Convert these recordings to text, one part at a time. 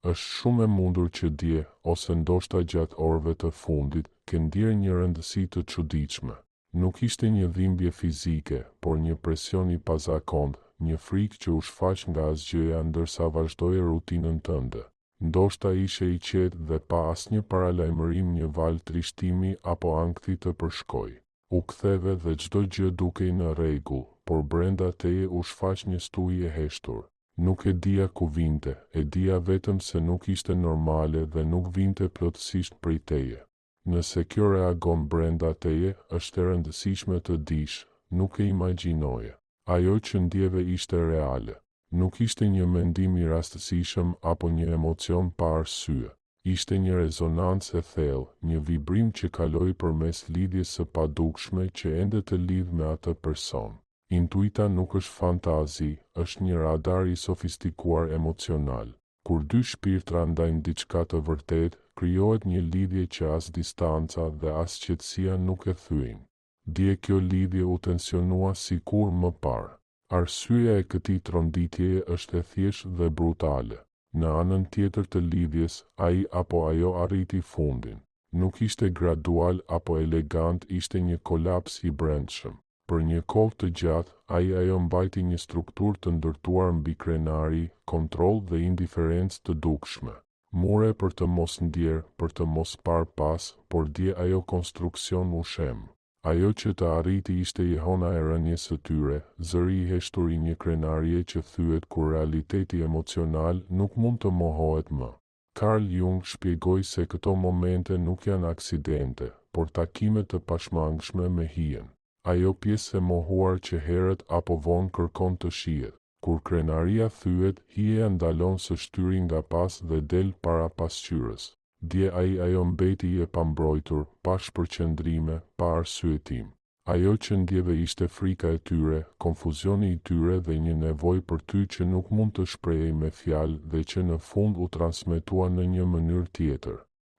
Është shumë e mundur që dje, ose ndoshta gjatë orëve të fundit, ke ndjerë një rëndësi të çuditshme. Nuk ishte një dhimbje fizike, por një presion i pazakontë, një frikë që u shfaq nga asgjëja ndërsa vazhdoje rutinën tënde. Ndoshta ishe i qetë dhe pa asnjë paralajmërim një val trishtimi apo ankthi të përshkoi. U ktheve dhe çdo gjë dukej në rregull, por brenda teje u shfaq një stuhi e heshtur. Nuk e dija ku vinte, e dija vetëm se nuk ishte normale dhe nuk vinte plotësisht prej teje. Nëse kjo reagon brenda teje, është e rëndësishme të dish, nuk e imagjinoje. Ajo që ndjeve ishte reale. Nuk ishte një mendim i rastësishëm apo një emocion pa arsye. Ishte një rezonancë e thellë, një vibrim që kaloi përmes lidhjes së padukshme që ende të lidh me atë person. Intuita nuk është fantazi, është një radar i sofistikuar emocional. Kur dy shpirtra ndajnë diçka të vërtetë, krijohet një lidhje që as distanca dhe as qetësia nuk e thyejnë. Dje kjo lidhje u tensionua sikur më parë. Arsyeja e këtij tronditjeje është e thjeshtë dhe brutale. Në anën tjetër të lidhjes, ai apo ajo arriti fundin. Nuk ishte gradual apo elegant, ishte një kolaps i brendshëm. Për një kohë të gjatë, ai ajo mbajti një strukturë të ndërtuar mbi krenari, kontroll dhe indiferencë të dukshme. Mure për të mos ndjerë, për të mos parë pas, por dje ajo konstruksion u shem. Ajo që të arriti ishte jehona e rënjes së tyre, zëri i heshtur i një krenarie që thyet kur realiteti emocional nuk mund të mohohet më. Carl Jung shpjegoi se këto momente nuk janë aksidente, por takime të pashmangshme me hijen. Ajo pjesë e mohuar që herët apo vonë kërkon të shihet. Kur krenaria thyet, hija ndalon së shtyri nga pas dhe del para pasqyrës. Dje ajo mbeti i pambrojtur, pa shpërqendrime, pa arsyetim. Ajo që ndjeve ishte frika e tyre, konfuzioni i tyre dhe një nevojë për ty që nuk mund të shprehej me fjalë dhe që në fund u transmetua në një mënyrë tjetër.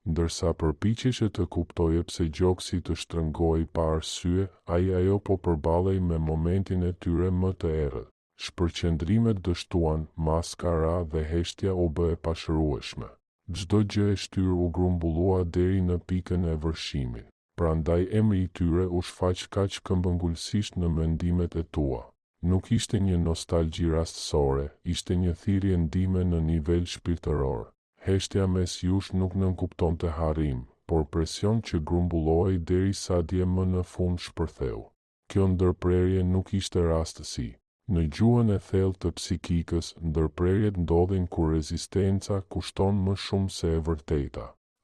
Ndërsa përpiqeshe të kuptoje pse gjoksi të shtrëngoi pa arsye, ajo po përballej me momentin e tyre më të errët. Shpërqendrimet dështuan, maskara dhe heshtja u bë e pashërueshme. Çdo gjë e shtyrë u grumbullua deri në pikën e vërshimit. Prandaj emri i tyre u shfaq kaq këmbëngulësisht në mendimet e tua. Nuk ishte një nostalgji rastësore, ishte një thirrje ndihme në nivel shpirtëror. Heshtja mes jush nuk nënkuptonte harrim, por presion që grumbullohej derisa dje më në fund shpërtheu. Kjo ndërprerje nuk ishte rastësi. Në gjuhën e thellë të psikikës, ndërprerjet ndodhin kur rezistenca kushton më shumë se e vërteta.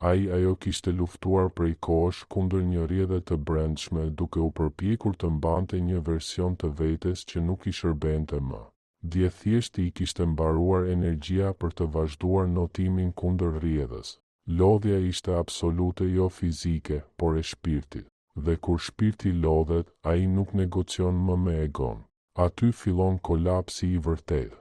Ajo kishte luftuar prej kohësh kundër një rrjedhe të brendshme duke u përpjekur të mbante një version të vetes që nuk i shërbente më. Dje thjesht i kishte mbaruar energjia për të vazhduar notimin kundër rrjedhës. Lodhja ishte absolute, jo fizike, por e shpirtit. Dhe kur shpirti lodhet, ai nuk negocion më me egon. Aty fillon kolapsi i vërtetë.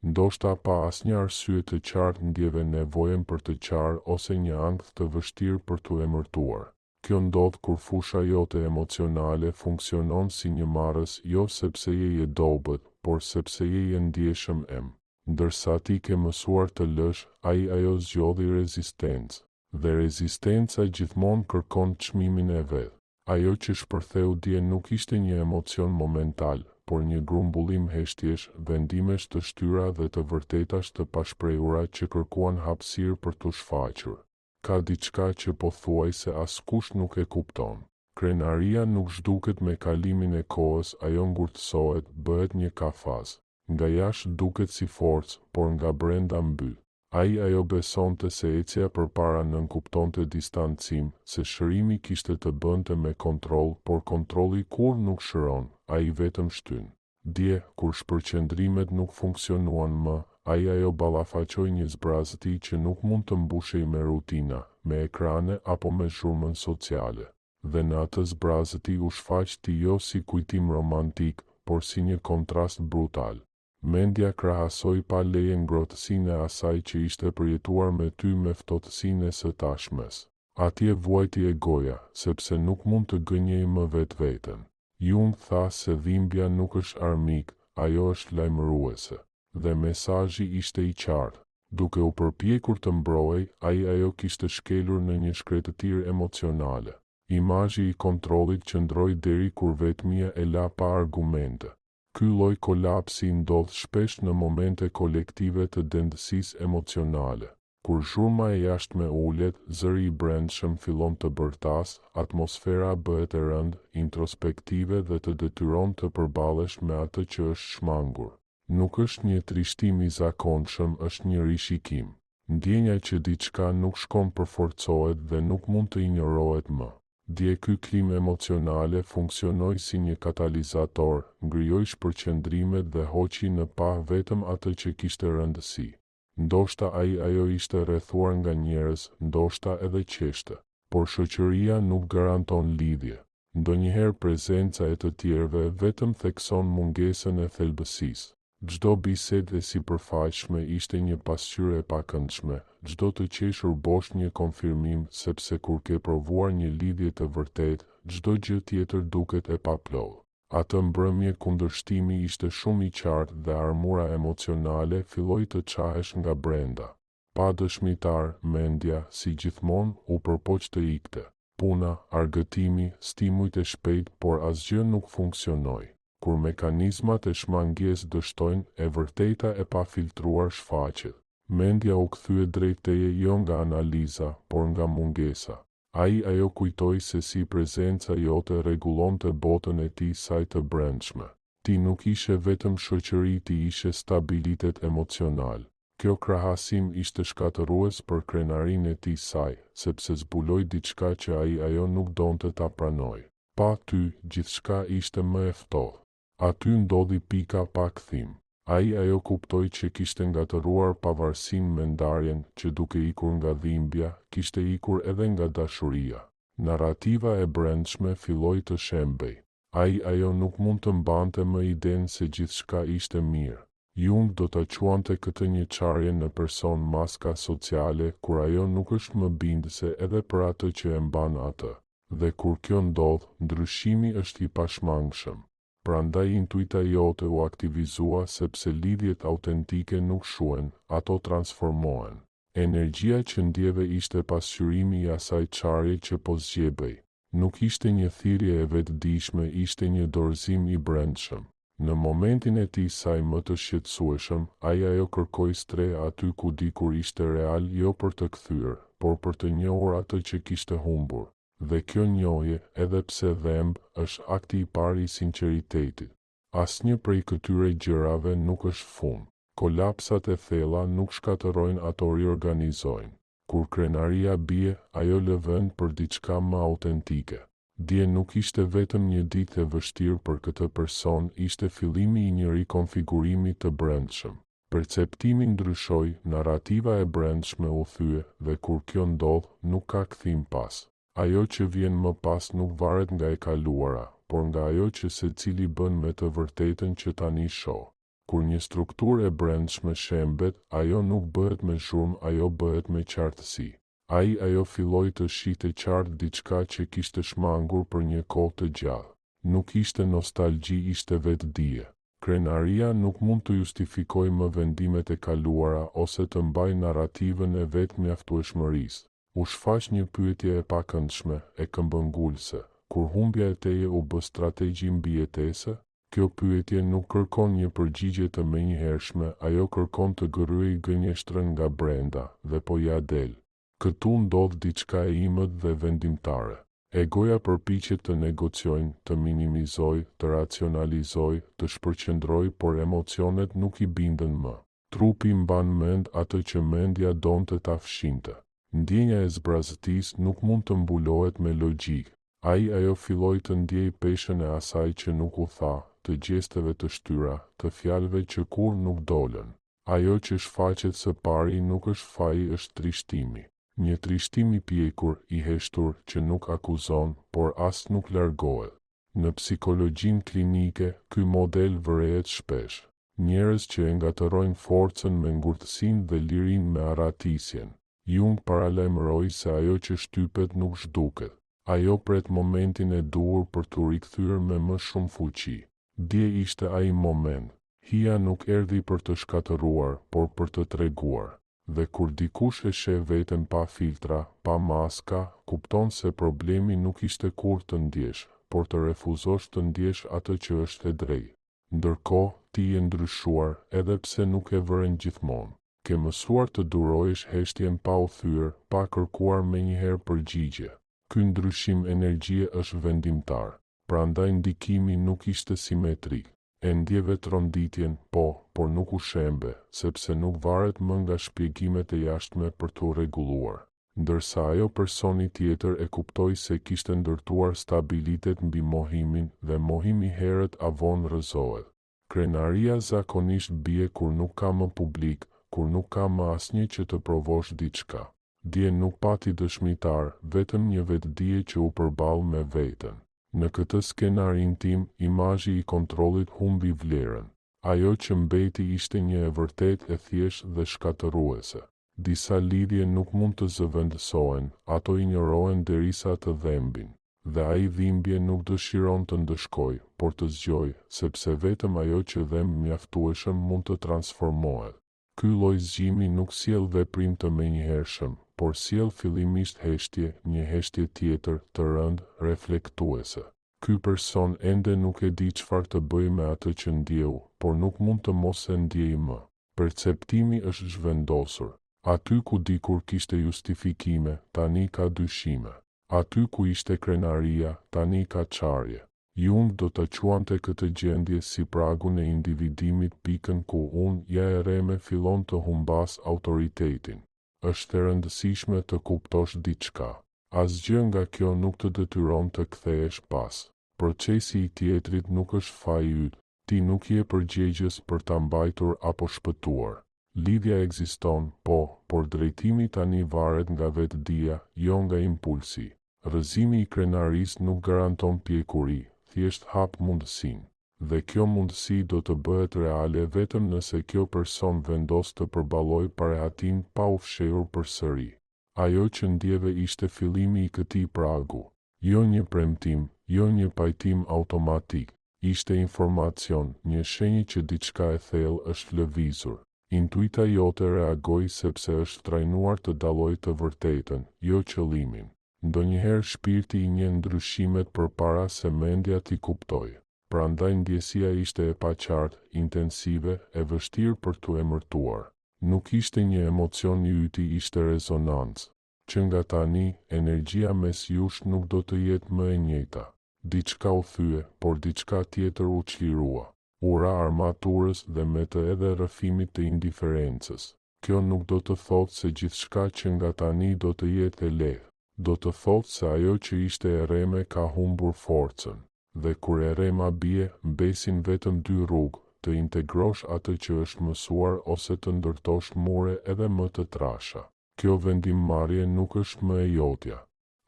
Ndoshta pa asnjë arsye të qartë ndjeve nevojën për të qarë ose një ankth të vështirë për t'u emërtuar. Kjo ndodh kur fusha jote emocionale funksionon si një marrës, jo sepse je dobët, por sepse je ndjeshëm em. Ndërsa ti ke mësuar të lësh, ajo zgjodhi rezistencë. Dhe rezistenca gjithmonë kërkon çmimin e vet. Ajo që shpërtheu dje nuk ishte një emocion momental, por një grumbullim heshtjesh, vendimesh të shtyra dhe të vërtetash të pashprehura që kërkuan hapësirë për t'u shfaqur. Ka diçka që pothuajse askush nuk e kupton. Krenaria nuk zhduket me kalimin e kohës, ajo ngurtësohet, bëhet një kafaz. Nga jashtë duket si forcë, por nga brenda mbyll. Ajo besonte se ecja përpara nënkuptonte distancim, se shërimi kishte të bënte me kontroll, por kontrolli kur nuk shëron, ai vetëm shtyn. Dje, kur shpërqendrimet nuk funksionuan më, ajo ballafaqoi një zbrazëti që nuk mund të mbushej me rutina, me ekrane apo me zhurmën sociale. Dhe në atë zbrazëti u shfaq ti jo si kujtim romantik, por si një kontrast brutal. Mendja krahasoi pa leje ngrohtësinë e asaj që ishte përjetuar me ty me ftohtësinë e së tashmes. Atje vuajti e goja, sepse nuk mund të gënjej më vetveten. Jung tha se dhimbja nuk është armik, ajo është lajmëruese. Dhe mesazhi ishte i qartë. Duke u përpjekur të mbrojej, ajo kishte shkelur në një shkretëtirë emocionale. Imazhi i kontrollit qëndroi deri kur vetmia e la pa argumente. Ky lloj kolapsi ndodh shpesh në momente kolektive të dendësisë emocionale. Kur zhurma e jashtme ulet, zëri i brendshëm fillon të bërtas, atmosfera bëhet e rëndë, introspektive dhe të detyron të përballesh me atë që është shmangur. Nuk është një trishtim i zakonshëm, është një rishikim. Ndjenja që diçka nuk shkon përforcohet dhe nuk mund të injorohet më. Dje ky klim emocionale funksionoi si një katalizator, ngrijoi shpërqendrimet dhe hoqi në pa vetëm atë që kishte rëndësi. Ndoshta ajo ishte rrethuar nga njerëz, ndoshta edhe qeshte, por shoqëria nuk garanton lidhje. Ndonjëherë prezenca e të tjerëve vetëm thekson mungesën e thelbësisë. Çdo bisedë e sipërfaqshme ishte një pasqyrë e pakëndshme, çdo të qeshur bosh një konfirmim, sepse kur ke provuar një lidhje të vërtetë, çdo gjë tjetër duket e paplotë. Atë mbrëmje kundërshtimi ishte shumë i qartë dhe armura emocionale filloi të qahesh nga brenda. Pa dëshmitar, mendja, si gjithmonë, u përpoq të ikte. Puna, argëtimi, stimujt e shpejt, por asgjë nuk funksionoi. Kur mekanizmat e shmangjes dështojnë, e vërteta e pa filtruar shfaqet. Mendja u kthye drejt teje jo nga analiza, por nga mungesa. Ajo kujtoi se si prezenca jote rregullonte botën e tij saj të brendshme. Ti nuk ishe vetëm shoqëri, ti ishe stabilitet emocional. Kjo krahasim ishte shkatërues për krenarinë e tij saj, sepse zbuloi diçka që ajo nuk donte ta pranoj. Pa ty, gjithçka ishte më e ftohtë. Aty ndodhi pika pa kthim. Ajo kuptoi që kishte ngatëruar pavarësinë me ndarjen, që duke ikur nga dhimbja, kishte ikur edhe nga dashuria. Narrativa e brendshme filloi të shembej. Ajo nuk mund të mbante më idenë se gjithçka ishte mirë. Jung do ta quante këtë një çarje në person, maska sociale, kur ajo nuk është më bindëse edhe për atë që e mban atë. Dhe kur kjo ndodh, ndryshimi është i pashmangshëm. Prandaj intuita jote u aktivizua sepse lidhjet autentike nuk shuhen, ato transformohen. Energjia që ndjeve ishte pasqyrimi i asaj çarje që po zgjebej. Nuk ishte një thirrje e vetëdijshme, ishte një dorëzim i brendshëm. Në momentin e tij saj më të shqetësueshëm, ajo kërkoi stre aty ku dikur ishte real, jo për të kthyer, por për të njohur atë që kishte humbur. Dhe kjo njohje, edhe pse dhemb, është akti i parë i sinqeritetit. Asnjë prej këtyre gjërave nuk është fund. Kolapsat e thella nuk shkatërrojnë, ato riorganizojnë. Kur krenaria bie, ajo lë vend për diçka më autentike. Dje nuk ishte vetëm një ditë e vështirë për këtë person, ishte fillimi i një rikonfigurimi të brendshëm. Perceptimi ndryshoi, narrativa e brendshme u thye, dhe kur kjo ndodh, nuk ka kthim pas. Ajo që vjen më pas nuk varet nga e kaluara, por nga ajo që secili bën me të vërtetën që tani shoh. Kur një strukturë e brendshme shembet, ajo nuk bëhet me zhurmë, ajo bëhet me qartësi. Ajo filloi të shihte qartë diçka që kishte shmangur për një kohë të gjallë. Nuk ishte nostalgji, ishte vetëdije. Krenaria nuk mund të justifikojë më vendimet e kaluara ose të mbajë narrativën e vetë mjaftueshmërisë. U shfaq një pyetje e pakëndshme, e këmbëngulëse. Kur humbja e teje u bë strategji mbijetese? Kjo pyetje nuk kërkon një përgjigje të menjëhershme, ajo kërkon të gërryej gënjeshtrën nga brenda, dhe po ja del. Këtu ndodh diçka e imët dhe vendimtare. Egoja përpiqet të negociojnë, të minimizojë, të racionalizojë, të shpërqendrojë, por emocionet nuk i bindën më. Trupi mban mend atë që mendja donte ta fshinte. Ndjenja e zbrazëtisë nuk mund të mbulohet me logjikë. Ajo filloi të ndjej peshën e asaj që nuk u tha, të gjesteve të shtyra, të fjalëve që kur nuk dolën. Ajo që shfaqet së pari nuk është faji, është trishtimi. Një trishtim i pjekur, i heshtur, që nuk akuzon, por as nuk largohet. Në psikologjinë klinike, ky model vërehet shpesh. Njerëz që e ngatërojnë forcën me ngurtësinë dhe lirinë me arratisjen. Jung paralajmëroi se ajo që shtypet nuk zhduket. Ajo pret momentin e duhur për t'u rikthyer me më shumë fuqi. Dje ishte ai moment. Hija nuk erdhi për të shkatëruar, por për të treguar. Dhe kur dikush e sheh veten pa filtra, pa maska, kupton se problemi nuk ishte kur të ndjesh, por të refuzosh të ndjesh atë që është e drejtë. Ndërkohë, ti je ndryshuar, edhe pse nuk e vëren gjithmonë. Ke mësuar të durohesh heshtjen pa u thyer, pa kërkuar menjëherë përgjigje. Ky ndryshim energjie është vendimtar, prandaj ndikimi nuk ishte simetrik. E ndjeve tronditjen, por nuk u shembe, sepse nuk varet më nga shpjegimet e jashtme për t'u rregulluar. Ndërsa ajo personi tjetër e kuptoi se kishte ndërtuar stabilitet mbi mohimin dhe mohimi herët avon rrëzohet. Krenaria zakonisht bie kur nuk ka më publik, kur nuk ka më asnjë që të provosh diçka. Dje nuk pati dëshmitar, vetëm një vetdije që u përball me veten. Në këtë skenar intim, imazhi i kontrollit humbi vlerën. Ajo që mbeti ishte një e vërtet e thjesht dhe shkatëruese. Disa lidhje nuk mund të zëvendësohen, ato injorohen derisa të dhembin. Dhe ai dhimbje nuk dëshiron të ndëshkoj, por të zgjoj, sepse vetëm ajo që dhemb mjaftueshëm mund të transformohet. Ky lloj zgjimi nuk sjell veprim të menjëhershëm, por sjell fillimisht heshtje, një heshtje tjetër, të rëndë, reflektuese. Ky person ende nuk e di çfarë të bëjë me atë që ndjeu, por nuk mund të mos e ndjejë më. Perceptimi është zhvendosur. Aty ku dikur kishte justifikime, tani ka dyshime. Aty ku ishte krenaria, tani ka çarje. Jung do të quante këtë gjendje si pragun e individimit, pikën ku unë ja e reme fillon të humbas autoritetin. Është e rëndësishme të kuptosh diçka. Asgjë nga kjo nuk të detyron të kthehesh pas. Procesi i tjetrit nuk është faji yt. Ti nuk je përgjegjës për ta mbajtur apo shpëtuar. Lidhja ekziston, por drejtimi tani varet nga vetdia, jo nga impulsi. Rrëzimi i krenarisë nuk garanton pjekuri, thjesht hap mundësinë. Dhe kjo mundësi do të bëhet reale vetëm nëse kjo person vendos të përballojë parehatin pa u fshehur përsëri. Ajo që ndjeve ishte fillimi i këtij pragu. Jo një premtim, jo një pajtim automatik. Ishte informacion, një shenjë që diçka e thellë është lëvizur. Intuita jote reagoi sepse është trajnuar të dallojë të vërtetën, jo qëllimin. Ndonjëherë shpirti i njeh ndryshimet përpara se mendja t'i kuptojë. Prandaj ndjesia ishte e paqartë, intensive, e vështirë për t'u emërtuar. Nuk ishte një emocion i yti, ishte rezonancë. Që nga tani, energjia mes jush nuk do të jetë më e njëjta. Diçka u thye, por diçka tjetër u çlirua. Ura armaturës dhe me të edhe rrëfimit të indiferencës. Kjo nuk do të thotë se gjithçka që nga tani do të jetë e lehtë. Do të thotë se ajo që ishte e rreme ka humbur forcën. Dhe kur e rrema bie, mbesin vetëm dy rrugë, të integrosh atë që është mësuar ose të ndërtosh mure edhe më të trasha. Kjo vendimmarrje nuk është më e jotja.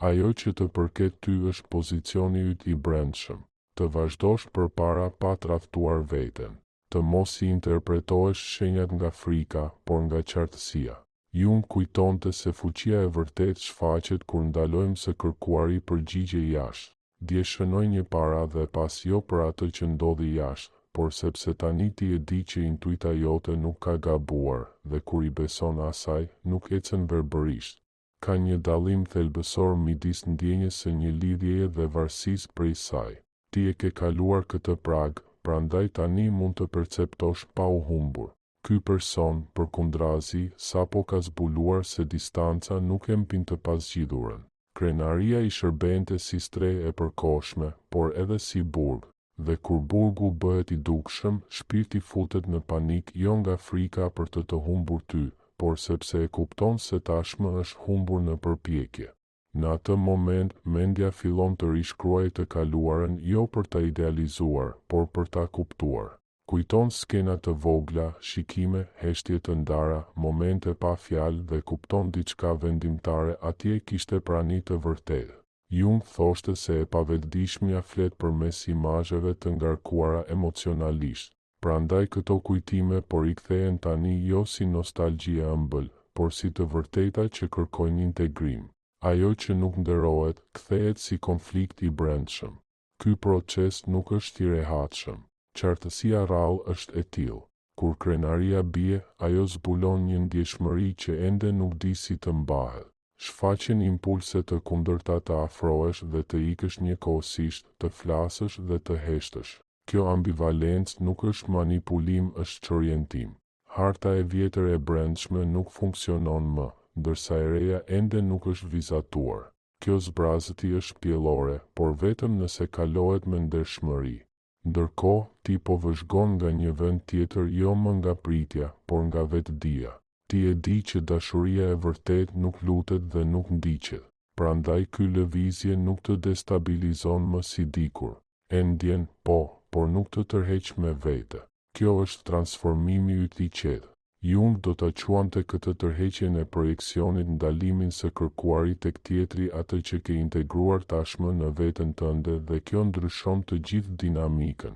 Ajo që të përket ty është pozicioni yt i brendshëm. Të vazhdosh përpara pa tradhtuar veten. Të mos i interpretohesh shenjat nga frika, por nga qartësia. Jung kujtonte se fuqia e vërtet shfaqet kur ndalojmë së kërkuari përgjigje jashtë. Dje shënoj një para dhe pas jo për atë që ndodhi jashtë, por sepse tani ti e di që intuita jote nuk ka gabuar, dhe kur i beson asaj, nuk ecën verbërisht. Ka një dallim thelbësor midis ndjenjes së një lidhjeje dhe varësisë prej saj. Ti e ke kaluar këtë prag, prandaj tani mund të perceptosh pa u humbur. Ky person, përkundrazi, sapo ka zbuluar se distanca nuk e mpin të pasgjidhurën. Krenaria i shërbente si stre e përkohshme, por edhe si burg. Dhe kur burgu bëhet i dukshëm, shpirti futet në panik jo nga frika për të humbur ty, por sepse e kupton se tashmë është humbur në përpjekje. Në atë moment, mendja fillon të rishkruajë të kaluarën jo për ta idealizuar, por për ta kuptuar. Kujton skena të vogla, shikime, heshtje të ndara, momente pa fjalë dhe kupton diçka vendimtare atje kishte prani të vërtetë. Jung thoshte se e pavetëdijshmja flet përmes imazheve të ngarkuara emocionalisht. Prandaj këto kujtime por I kthehen tani jo si nostalgji e ëmbël, por si të vërteta që kërkojnë integrim. Ajo që nuk nderohet, kthehet si konflikt I brendshëm. Ky proces nuk është I rehatshëm. Qartësia rrallë është e tillë. Kur krenaria bie, ajo zbulon një ndjeshmëri që ende nuk di si të mbahet. Shfaqen impulse të kundërta të afrohesh dhe të ikësh njëkohësisht, të flasësh dhe të heshtësh. Kjo ambivalencë nuk është manipulim, është orientim. Harta e vjetër e brendshme nuk funksionon më, ndërsa e reja ende nuk është vizatuar. Kjo zbrazëti është pjellore, por vetëm nëse kalohet me ndershmëri. Ndërkohë, ti po vëzhgon nga një vend tjetër jo më nga pritja, por nga vetëdia. Ti e di që dashuria e vërtet nuk lutet dhe nuk ndiqet. Prandaj ky lëvizje nuk të destabilizon më si dikur. E ndjen, po, por nuk të tërheq me vete. Kjo është transformimi yt I qetë. Jung do ta quante këtë tërheqjen e projeksionit ndalimin së kërkuarit tek tjetri atë që ke integruar tashmë në veten tënde dhe kjo ndryshon të gjithë dinamikën.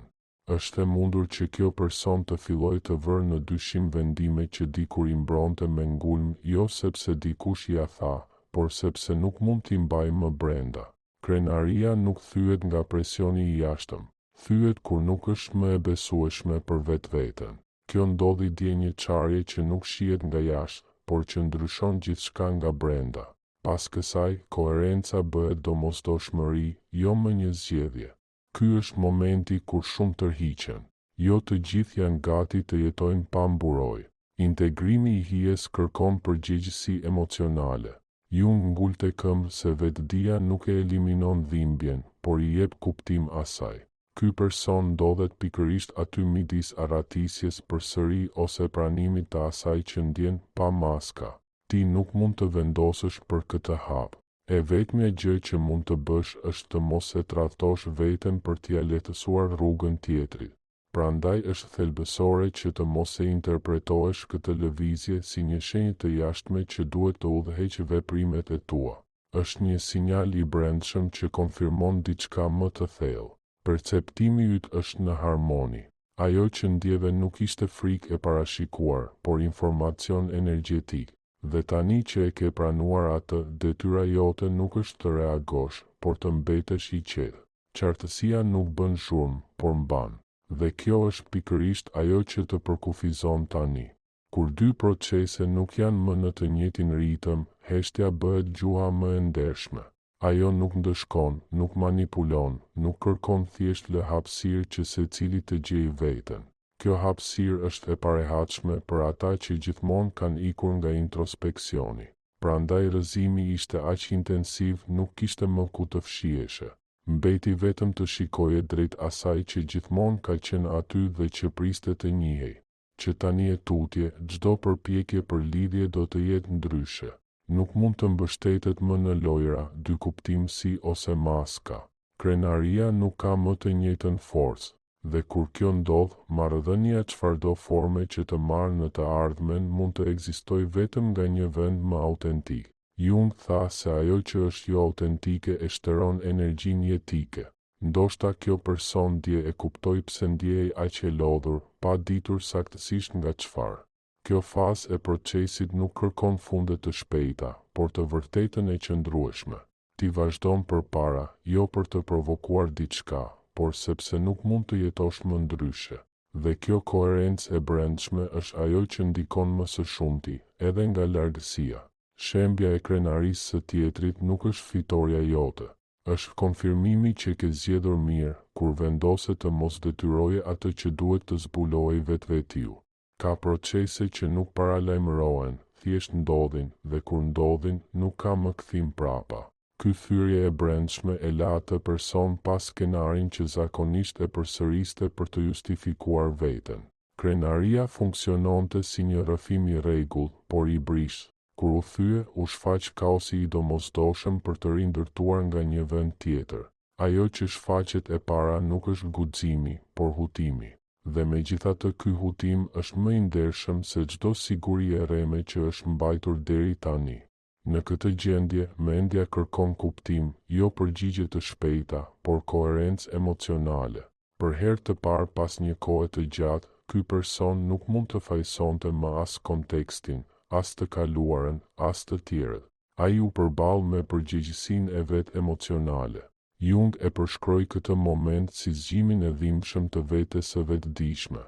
Është e mundur që kjo person të fillojë të vërë në dyshim vendime që dikur I mbronte me ngulm, jo sepse dikush ia tha, por sepse nuk mund t'i mbajë më brenda. Krenaria nuk thyet nga presioni I jashtëm, thyet kur nuk është më e besueshme për vetveten. Kjo ndodhi dje një çarje që nuk shihet nga jashtë, por që ndryshon gjithçka nga brenda. Pas kësaj, koherenca bëhet domosdoshmëri, jo më një zgjedhje. Ky është momenti kur shumë tërhiqen. Jo të gjithë janë gati të jetojnë pa mburojë. Integrimi I hijes kërkon përgjegjësi emocionale. Jung ngulte këmbë se vetëdia nuk e eliminon dhimbjen, por I jep kuptim asaj. Ky person ndodhet pikërisht aty midis arratisjes përsëri ose pranimit të asaj që ndjen pa maska. Ti nuk mund të vendosësh për këtë hap. E vetmja gjë që mund të bësh është të mos e tradhtosh veten për t'ia lehtësuar rrugën tjetrit. Prandaj është thelbësore që të mos e interpretohesh këtë lëvizje si një shenjë të jashtme që duhet të udhëheqë veprimet e tua. Është një sinjal I brendshëm që konfirmon diçka më të thellë. Perceptimi yt është në harmoni. Ajo që ndjeve nuk ishte frikë e parashikuar, por informacion energjetik. Dhe tani që e ke pranuar atë, detyra jote nuk është të reagosh, por të mbetesh I qetë. Qartësia nuk bën zhurmë, por mban. Dhe kjo është pikërisht ajo që të përkufizon tani. Kur dy procese nuk janë më në të njëjtin ritëm, heshtja bëhet gjuha më e ndershme. Ajo nuk ndëshkon, nuk manipulon, nuk kërkon thjesht lë hapësirë që secili të gjejë veten. Kjo hapësirë është e parehatshme për ata që gjithmonë kanë ikur nga introspeksioni. Prandaj rrëzimi ishte aq intensiv, nuk kishte më ku të fshiheshe. Mbeti vetëm të shikoje drejt asaj që gjithmonë ka qenë aty dhe që priste të njihej. Që tani e tutje, çdo përpjekje për lidhje do të jetë ndryshe. Nuk mund të mbështetet më në lojra, dy kuptimsi ose maska. Krenaria nuk ka më të njëjtën forcë, dhe kur kjo ndodh, marrëdhënia çfarëdo forme që të marrë në të ardhmen mund të ekzistojë vetëm nga një vend më autentik. Jung tha se ajo që është jo autentike e shtëron energjinë jetike. Ndoshta kjo person dje e kuptoi pse ndjehej aq e lodhur, pa ditur saktësisht nga çfarë. Kjo fazë e procesit nuk kërkon funde të shpejta, por të vërtetën e qëndrueshme. Ti vazhdon përpara, jo për të provokuar diçka, por sepse nuk mund të jetosh më ndryshe. Dhe kjo koherencë e brendshme është ajo që ndikon më së shumti, edhe nga largësia. Shembja e krenarisë së tjetrit nuk është fitoria jote. Është konfirmimi që ke zgjedhur mirë, kur vendose të mos detyroje atë që duhet të zbulojë vetvetiu. Ka procese që nuk paralajmërohen, thjesht ndodhin, dhe kur ndodhin, nuk ka më kthim prapa. Ky thyrje e brendshme e la atë person pas skenarin që zakonisht e përsëriste për të justifikuar veten. Krenaria funksiononte si një rrëfim I rregullt, por I brish. Kur u thye, u shfaq kaosi I domosdoshëm për të rindërtuar nga një vend tjetër. Ajo që shfaqet e para nuk është guximi, por hutimi. Dhe megjithatë ky hutim është më I ndershëm se çdo siguri e rreme që është mbajtur deri tani. Në këtë gjendje, mendja kërkon kuptim, jo përgjigje të shpejta, por koherencë emocionale. Për herë të parë pas një kohe të gjatë, ky person nuk mund të fajsonte më as kontekstin, as të kaluarën, as të tjerët. Ai u përball me përgjegjësinë e vet emocionale. Jung e përshkroi këtë moment si zgjimin e dhimbshëm të vetes së vetëdijshme.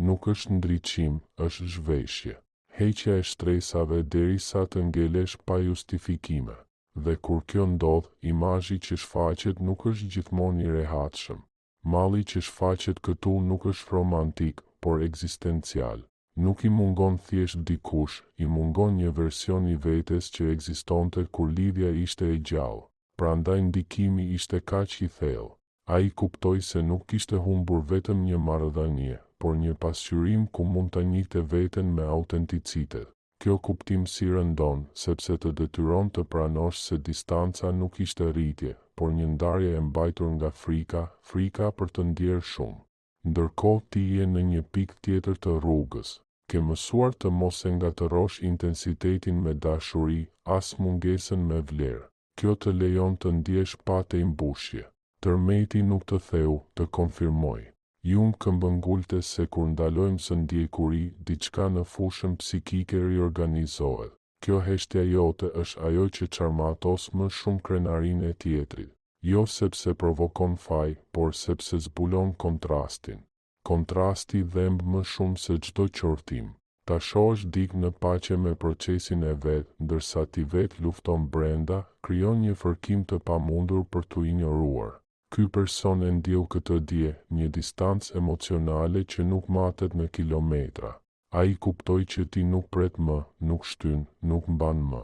nuk është ndriçim, është zhveshje. Heqja e shtresave derisa të ngelesh pa justifikime. Dhe kur kjo ndodh, imazhi që shfaqet nuk është gjithmonë i rehatshëm. Malli që shfaqet këtu nuk është romantik, por ekzistencial. Nuk i mungon thjesht dikush, i mungon një version i vetes që ekzistonte kur lidhja ishte e gjallë. Prandaj ndikimi ishte kaq i thellë. Ai kuptoi se nuk kishte humbur vetëm një marrëdhënie, por një pasqyrim ku mund ta njihte veten me autenticitet. Kjo kuptim si rëndon, sepse të detyron të pranosh se distanca nuk ishte rritje, por një ndarje e mbajtur nga frika për të ndjerë shumë. Ndërkohë ti je në një pikë tjetër të rrugës. Ke mësuar të mos e ngatërosh intensitetin me dashuri, as mungesën me vlerë. Kjo të lejon të ndjesh pa të imbushje. Tërmeti nuk të theu, të konfirmoj. Jung këmbëngulte se kur ndalojmë së ndjekuri, diçka në fushën psikike riorganizohet. Kjo heshtja jote është ajo që çarmatos më shumë krenarinë e tjetrit. Jo sepse provokon faj, por sepse zbulon kontrastin. Kontrasti dhemb më shumë se çdo qortim. Ta shohësh dikë në paqe me procesin e vet, ndërsa ti vet lufton brenda, krijon një fërkim të pamundur për t'u injoruar. Ky person e ndjeu këtë dje, një distancë emocionale që nuk matet në kilometra. Ai kuptoi që ti nuk pret më, nuk shtyn, nuk mban më.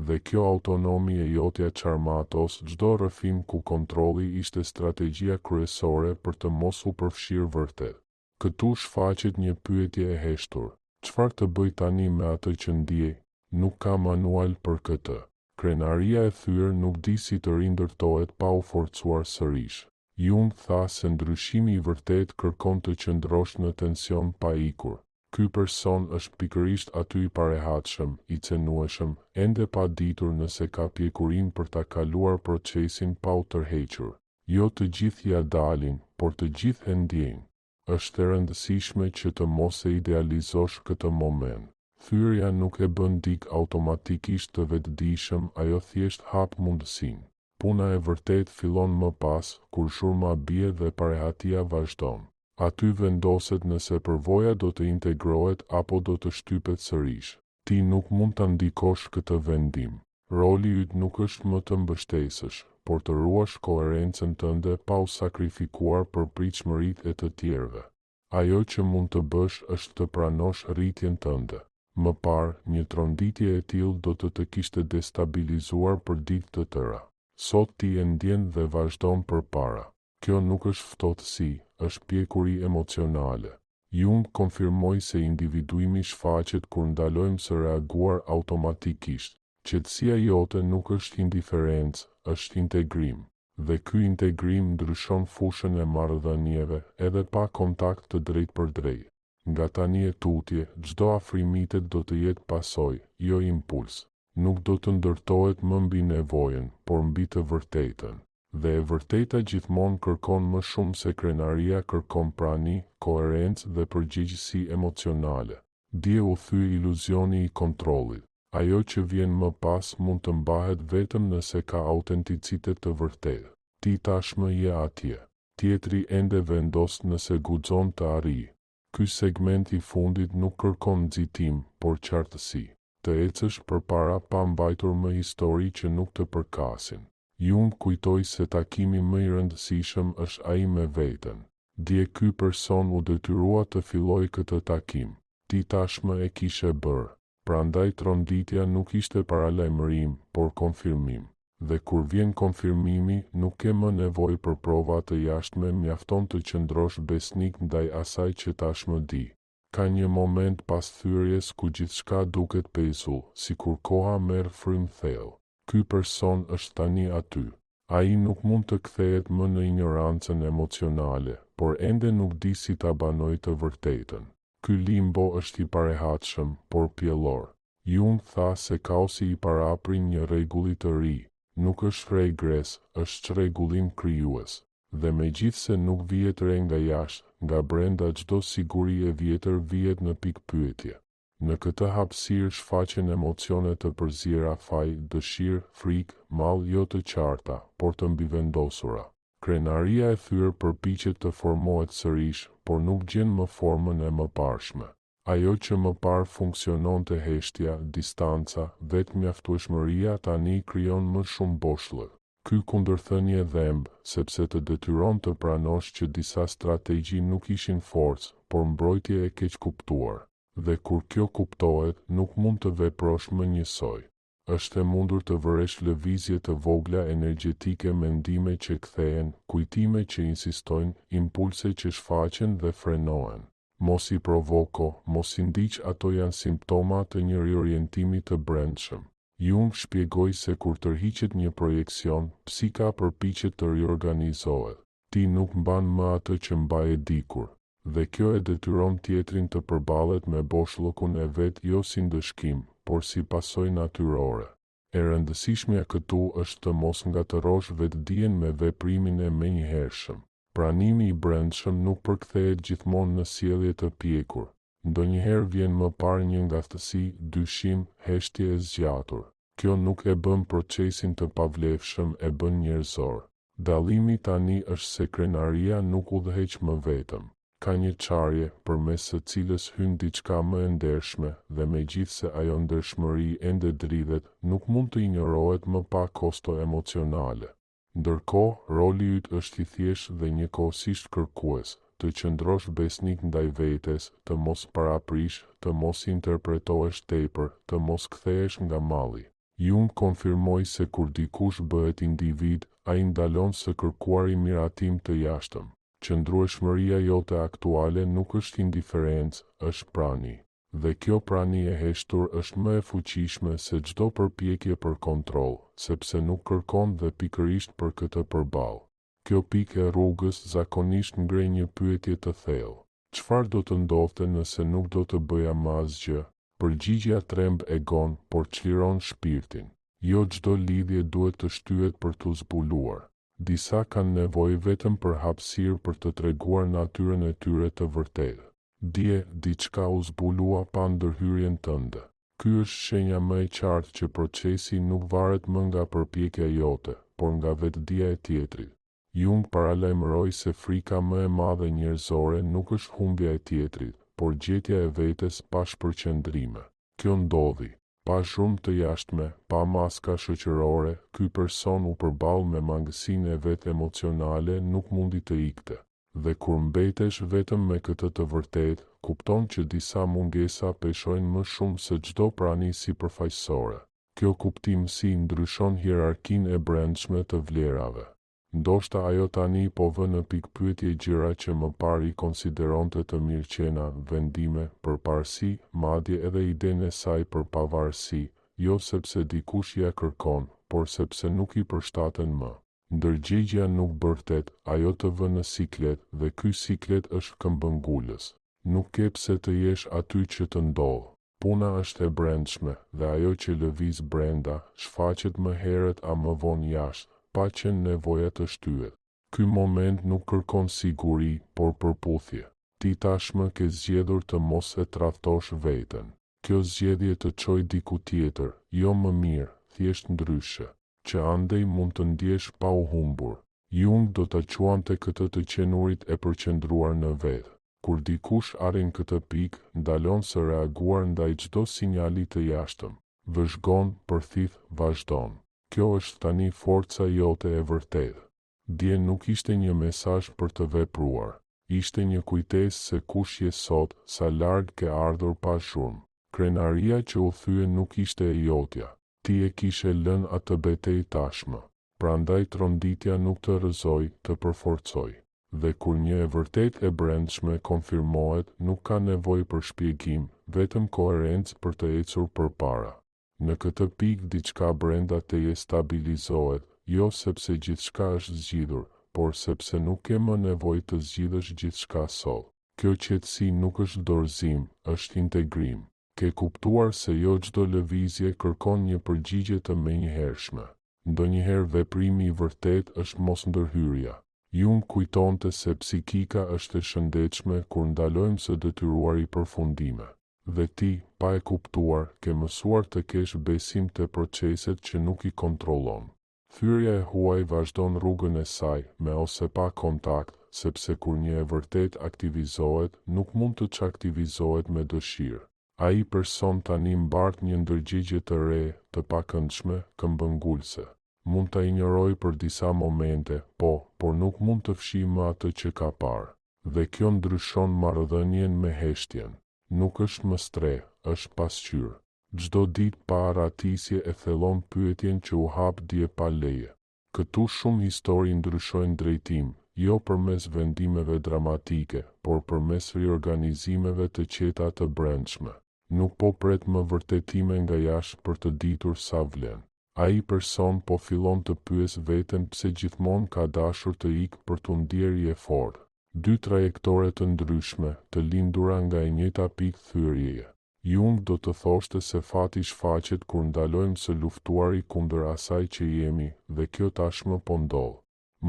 Dhe kjo autonomi e jotja çarmatos çdo rrëfim ku kontrolli ishte strategjia kryesore për të mos u përfshirë vërtet. Këtu shfaqet një pyetje e heshtur. Çfarë të bëj tani me atë që ndjej? Nuk ka manual për këtë. Krenaria e thyrë nuk di si të rindërtohet pa u forcuar sërish. Jung tha se ndryshimi i vërtet kërkon të qëndrosh në tension pa ikur. Ky person është pikërisht aty i parehatshëm, i cenueshëm, ende pa ditur nëse ka pjekurinë për ta kaluar procesin pa u tërhequr. Jo të gjithë ja dalin, por të gjithë e ndjejnë. Është e rëndësishme që të mos e idealizosh këtë moment. Thyrja nuk e bën dikë automatikisht të vetëdijshëm, ajo thjesht hap mundësinë. Puna e vërtet fillon më pas, kur shurma bie dhe parehatia vazhdon. Aty vendoset nëse përvoja do të integrohet apo do të shtypet sërish. Ti nuk mund ta ndikosh këtë vendim. Roli yt nuk është më të mbështesësh, por të ruash koherencën tënde pa u sakrifikuar për pritshmëritë e të tjerëve. Ajo që mund të bësh është të pranosh rritjen tënde. Më parë, një tronditje e tillë do të kishte destabilizuar për ditë të tëra. Sot ti e ndjen dhe vazhdon përpara. Kjo nuk është ftohtësi, është pjekuri emocionale. Jung konfirmoi se individuimi shfaqet kur ndalojmë së reaguar automatikisht. Qetësia jote nuk është indiferencë, është integrim. Dhe ky integrim ndryshon fushën e marrëdhënieve, edhe pa kontakt të drejtë për drejtë. Nga tani e tutje, çdo afrimitet do të jetë pasojë, jo impuls. Nuk do të ndërtohet më mbi nevojën, por mbi të vërtetën. Dhe e vërteta gjithmonë kërkon më shumë se krenaria, kërkon prani, koherencë dhe përgjegjësi emocionale. Dje u thye iluzioni i kontrollit. Ajo që vjen më pas mund të mbahet vetëm nëse ka autenticitet të vërtetë. Ti tashmë je atje. Tjetri ende vendos nëse guxon të arrijë. Ky segment i fundit nuk kërkon nxitim, por qartësi. Të ecësh përpara pa mbajtur më histori që nuk të përkasin. Jung kujtoi se takimi më i rëndësishëm është ai me veten. Dje ky person u detyrua të fillojë këtë takim. Ti tashmë e kishe bërë. Prandaj tronditja nuk ishte paralajmërim, por konfirmim. Dhe kur vjen konfirmimi, nuk ke më nevojë për prova të jashtme, mjafton të qëndrosh besnik ndaj asaj që tashmë di. Ka një moment pas thyrjes ku gjithçka duket pezull, sikur koha merr frym thellë. Ky person është tani aty. Ai nuk mund të kthehet më në ignorancën emocionale, por ende nuk di si ta banojë të vërtetën. Ky limbo është i parehatshëm, por pjellor. Jung tha se kaosi i paraprin një rregulli të ri. Nuk është regres, është rregullim krijues. Dhe megjithse nuk vihet re nga jashtë, nga brenda çdo siguri e vjetër vihet në pikë pyetje. Në këtë hapësirë shfaqen emocione të përziera, faj, dëshirë, frikë, mall jo të qarta, por të mbivendosura. Krenaria e thyrë përpiqet të formohet sërish, por nuk gjen më formën e mëparshme. Ajo që më parë funksiononte heshtja, distanca, vetë mjaftueshmëria tani krijon më shumë boshllëk. Ky kundërthënie dhemb, sepse të detyron të pranosh që disa strategji nuk ishin forcë, por mbrojtje e keqkuptuar. Dhe kur kjo kuptohet, nuk mund të veprosh më njësoj. Është e mundur të vëresh lëvizje të vogla energjetike, mendime që kthehen, kujtime që insistojnë, impulse që shfaqen dhe frenohen. Mos i provoko, mos i ndiq, ato janë simptoma të një riorientimi të brendshëm. Jung shpjegoi se kur tërhiqet një projekcion, psika përpiqet të riorganizohet. Ti nuk mban më atë që mbaje dikur, dhe kjo e detyron tjetrin të përballet me boshllëkun e vet jo si ndëshkim, por si pasojë natyrore. E rëndësishmja këtu është të mos ngatërosh vetdijen me veprimin e menjëhershëm. Pranimi i brendshëm nuk përkthehet gjithmonë në sjellje të pjekur. Ndonjëherë vjen më parë një ngatësi, dyshim, heshtje e zgjatur. Kjo nuk e bën procesin të pavlefshëm, e bën njerëzor. Dallimi tani është se krenaria nuk udhëheq më vetëm. Ka një çarje, përmes së cilës hyn diçka më e ndershme, dhe megjithse ajo ndershmëri ende dridhet, nuk mund të injorohet më pa kosto emocionale. Ndërkohë, roli yt është i thjeshtë dhe njëkohësisht kërkues, të qëndrosh besnik ndaj vetes, të mos paraprish, të mos interpretohesh tepër, të mos kthehesh nga malli. Jung konfirmoi se kur dikush bëhet individ, ai ndalon së kërkuari miratim të jashtëm. Qëndrueshmëria jote aktuale nuk është indiferencë, është prani. Dhe kjo prani e heshtur është më e fuqishme se çdo përpjekje për kontroll, sepse nuk kërkon dhe pikërisht për këtë përballë. Kjo pikë e rrugës zakonisht ngre një pyetje të thellë. Çfarë do të ndodhte nëse nuk do të bëja më asgjë? Përgjigjja tremb egon, por çliron shpirtin. Jo çdo lidhje duhet të shtyhet për t'u zbuluar. Disa kanë nevojë vetëm për hapësirë për të treguar natyrën e tyre të vërtetë. Dje, diçka u zbulua pa ndërhyrjen tënde. Ky është shenja më e qartë që procesi nuk varet më nga përpjekja jote, por nga vetdia e tjetrit. Jung paralajmëroi se frika më e madhe njerëzore nuk është humbja e tjetrit, por gjetja e vetes pa shpërqendrime. Kjo ndodhi. Pa zhurmë të jashtme, pa maska shoqërore, ky person u përball me mangësinë e vet emocionale, nuk mundi të ikte. Dhe kur mbetesh vetëm me këtë të vërtetë, kupton që disa mungesa peshojnë më shumë se çdo prani sipërfaqësore. Kjo kuptim si ndryshon hierarkinë e brendshme të vlerave. Ndoshta ajo tani po vë në pikpyetje gjëra që më parë i konsideronte të mirëqena, vendime, përparësi, madje edhe idenë e saj për pavarësi, jo sepse dikush ja kërkon, por sepse nuk i përshtaten më. Ndërgjegjja nuk bërtet, ajo të vë në siklet, dhe ky siklet është këmbëngulës. Nuk ke pse të jesh aty që të ndodh. Puna është e brendshme, dhe ajo që lëviz brenda, shfaqet më herët a më vonë jashtë, pa qenë nevoja të shtyhet. Ky moment nuk kërkon siguri, por përputhje. Ti tashmë ke zgjedhur të mos e tradhtosh veten. Kjo zgjedhje të çojë diku tjetër, jo më mirë, thjesht ndryshe, që andej mund të ndjesh pa u humbur. Jung do ta quante këtë të qenurit e përqendruar në vetë. Kur dikush arrin këtë pikë, ndalon së reaguar ndaj çdo sinjali të jashtëm. Vëzhgon, përthith, vazhdon. Kjo është tani forca jote e vërtetë. Dje nuk ishte një mesazh për të vepruar. Ishte një kujtesë se kush je sot, sa larg ke ardhur pa zhurmë. Krenaria që u thye nuk ishte e jotja. Ti e kishe lënë atë betejë tashmë. Prandaj tronditja nuk të rrëzoi, të përforcoi. Dhe kur një e vërtet e brendshme konfirmohet, nuk ka nevojë për shpjegim, vetëm koherencë për të ecur përpara. Në këtë pikë diçka brenda teje stabilizohet, jo sepse gjithçka është zgjidhur, por sepse nuk ke më nevojë të zgjidhësh gjithçka sot. Kjo qetësi nuk është dorëzim, është integrim. Ke kuptuar se jo çdo lëvizje kërkon një përgjigje të menjëhershme. Ndonjëherë veprimi i vërtet është mos ndërhyrja. Jung kujtonte se psikika është e shëndetshme kur ndalojmë së detyruari përfundime. Dhe ti, pa e kuptuar, ke mësuar të kesh besim te proceset që nuk i kontrollon. Thyrja e huaj vazhdon rrugën e saj, me ose pa kontakt, sepse kur një e vërtet aktivizohet, nuk mund të çaktivizohet me dëshirë. Ai person tani mbart një ndërgjigje të re, të pakëndshme, këmbëngulëse. Mund ta injoroj për disa momente, por nuk mund të fshijë më atë që ka parë. Dhe kjo ndryshon marrëdhënien me heshtjen. Nuk është më streh, është pasqyrë. Çdo ditë pa aratisje e thellon pyetjen që u hap dje pa leje. Këtu shumë histori ndryshojnë drejtim, jo përmes vendimeve dramatike, por përmes riorganizimeve të qeta të brendshme. Nuk po pret më vërtetime nga jashtë për të ditur sa vlen. Ai person po fillon të pyes veten pse gjithmonë ka dashur të ikë për t'u ndjerë e fortë. Dy trajektore të ndryshme, të lindura nga e njëjta pikë thyrjeje. Jung do të thoshte se fati shfaqet kur ndalojmë së luftuari kundër asaj që jemi, dhe kjo tashmë po ndodh.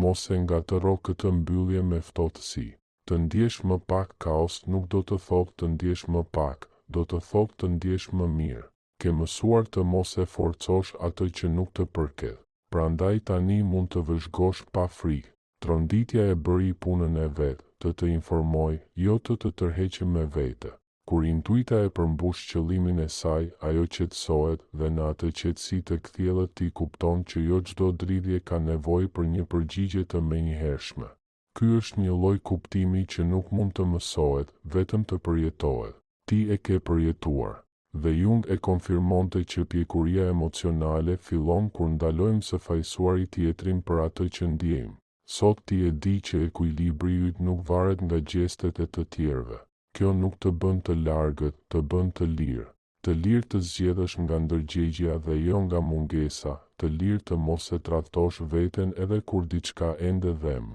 Mos e ngatëro këtë mbyllje me ftohtësi. Të ndjesh më pak kaos nuk do të thotë të ndjesh më pak, do të thotë të ndjesh më mirë. Ke mësuar të mos e forcosh atë që nuk të përket. Prandaj tani mund të vëzhgosh pa frikë. Tronditja e bëri punën e vet, të informoj, jo të tërheqë me vete. Kur intuita e përmbush qëllimin e saj, ajo qetësohet dhe në atë qetësi të kthjellët ti kupton që jo çdo dridhje ka nevojë për një përgjigje të menjëhershme. Ky është një lloj kuptimi që nuk mund të mësohet, vetëm të përjetohet. Ti e ke përjetuar. Dhe Jung e konfirmonte që pjekuria emocionale fillon kur ndalojmë së fajsuari tjetrin për atë që ndjejmë. Sot ti e di që ekuilibri yt nuk varet nga gjestet e të tjerëve. Kjo nuk të bën të largët, të bën të lirë. Të lirë të zgjedhësh nga ndërgjegjja dhe jo nga mungesa, të lirë të mos e tradhtosh veten edhe kur diçka ende dhem.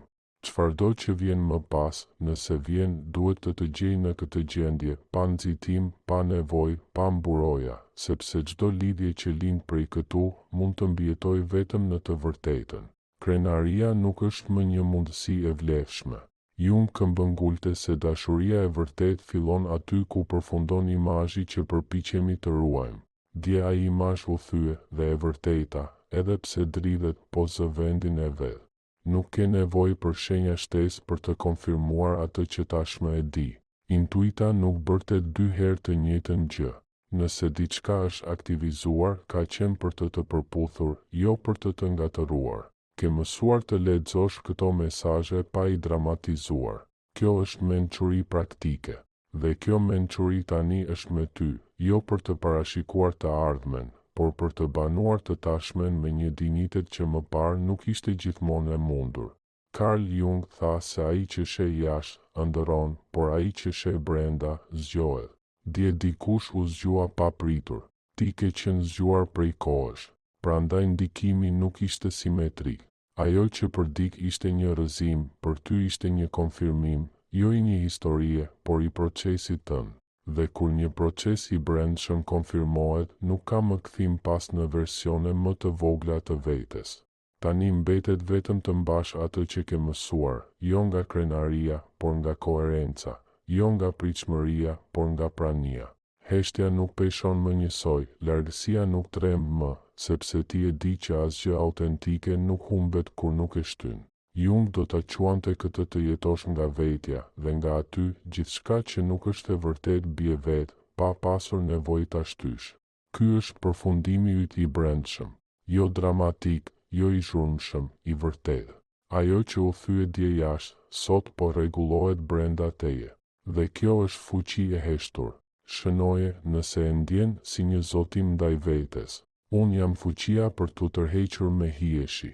Çfarëdo që vjen më pas, nëse vjen, duhet të gjej në këtë gjendje, pa nxitim, pa nevojë, pa mburoja, sepse çdo lidhje që lind prej këtu mund të mbijetojë vetëm në të vërtetën. Krenaria nuk është më një mundësi e vlefshme. Jung këmbëngulte se dashuria e vërtet fillon aty ku përfundon imazhi që përpiqemi të ruajmë. Dje ai imazh u thye dhe e vërteta, edhe pse dridhet, po zë vendin e vet. Nuk ke nevojë për shenja shtesë për të konfirmuar atë që tashmë e di. Intuita nuk bërtet dy herë të njëjtën gjë. Nëse diçka është aktivizuar, ka qenë për të përputhur, jo për të ngatëruar. Ke mësuar të lexosh këto mesazhe pa i dramatizuar. Kjo është mençuri praktike. Dhe kjo mençuri tani është me ty, jo për të parashikuar të ardhmen, por për të banuar të tashmen me një dinitet që më parë nuk ishte gjithmonë e mundur. Carl Jung tha se ai që sheh jashtë, ëndërron, por ai që sheh brenda, zgjohet. Dje dikush u zgjua pa pritur. Ti ke qenë zgjuar prej kohësh. Prandaj ndikimi nuk ishte simetrik. Ajo që për dik ishte një rrëzim, për ty ishte një konfirmim, jo i një historie, por i procesit tënd. Dhe kur një proces i brendshëm konfirmohet, nuk ka më kthim pas në versione më të vogla të vetes. Tani mbetet vetëm të mbash atë që ke mësuar, jo nga krenaria, por nga koherenca, jo nga pritshmëria, por nga prania. Heshtja nuk peshon më njësoj, largësia nuk tremb më, sepse ti e di që asgjë autentike nuk humbet kur nuk e shtyn. Jung do ta quante këtë të jetosh nga vetja, dhe nga aty, gjithçka që nuk është e vërtet bie vet, pa pasur nevojë ta shtysh. Ky është përfundimi yt i brendshëm, jo dramatik, jo i zhurmshëm, i vërtet. Ajo që u thye dje jashtë, sot po rregullohet brenda teje. Dhe kjo është fuqi e heshtur. Shënoje nëse e ndjen si një zotim ndaj vetes. Unë jam fuqia për t'u tërhequr me hieshi.